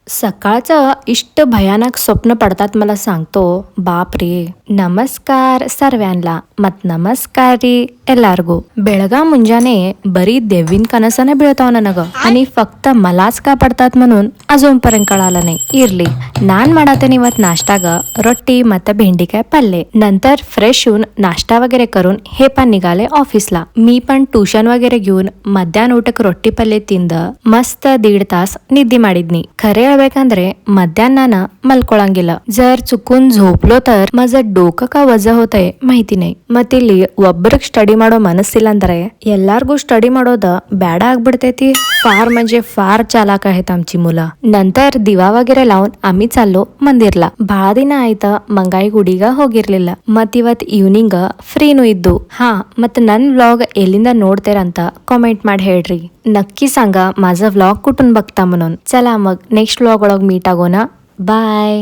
सकाळचं इष्ट भयानक स्वप्न पडतात मला सांगतो बापरे. ನಮಸ್ಕಾರ ಸರ್ವ್ಯಾನ್ಲ ಮತ್ ನಮಸ್ಕಾರ ರೀ ಎಲ್ಲಾರ್ಗೂ. ಬೆಳಗ ಮುಂಜಾನೆ बरी देवीन कनसने बೀಳ್ತಾವ ನನಗ आणि फक्त मलाच का पडतात म्हणून अजूनपर्यंत कळालं नाही. इरली नान ಮಾಡಾತೇನೆ ಇವತ್ नाश्ताಗ रोटी ಮತ್ತೆ भेंडीकाय पल्ले. नंतर फ्रेश होऊन नाश्ता वगैरे करून हे पण निघाले ऑफिसला. मी पण ट्युशन वगैरे घेऊन मध्याह्न ಊಟಕ್ಕೆ ರೊಟ್ಟಿ ಪಲ್ಲೆ ತಿಂದ मस्त 1.5 तास निद्दी ಮಾಡಿದ್ನಿ. खरे ಹೇಳ್ಬೇಕಂದ್ರೆ मध्याह्न मल्ಕೊಳಂಗಿಲ್ಲ. जर चुकून झोपलो तर माझं डोकं का वजा होतंय माहिती नाही. ಮತ್ತಿಲ್ಲಿ ಒಬ್ಬರಿಗೆ स्टडी ಮಾಡೋ ಮನಸ್ಸಿಲ್ಲ ಅಂದ್ರೆ ಎಲ್ಲಾರ್ಗೂ स्टडी ಮಾಡೋದ ಬೇಡ ಆಗ್ಬಿಡ್ತೈತಿ. फार म्हणजे फार चालाक आहेत आमची मुलं. नंतर दिवा वगैरे लावून आम्ही चाललो मंदिरला. ಭಾಳ ದಿನ ಆಯ್ತ ಮಂಗಾಯಿ ಗುಡಿಗ ಹೋಗಿರ್ಲಿಲ್ಲ. ಮತ್ ಇವತ್ ಈವ್ನಿಂಗ್ ಫ್ರೀನೂ ಇದ್ದು. हा मत ನನ್ ವ್ಲಾಗ್ ಎಲ್ಲಿಂದ ನೋಡ್ತೀರಂತ कॉमेंट ಮಾಡಿ ಹೇಳ್ರಿ. नक्की सांगा माझं व्लॉग कुठून बघता म्हणून. चला मग नेक्स्ट व्लॉग मीट आगो ना. बाय.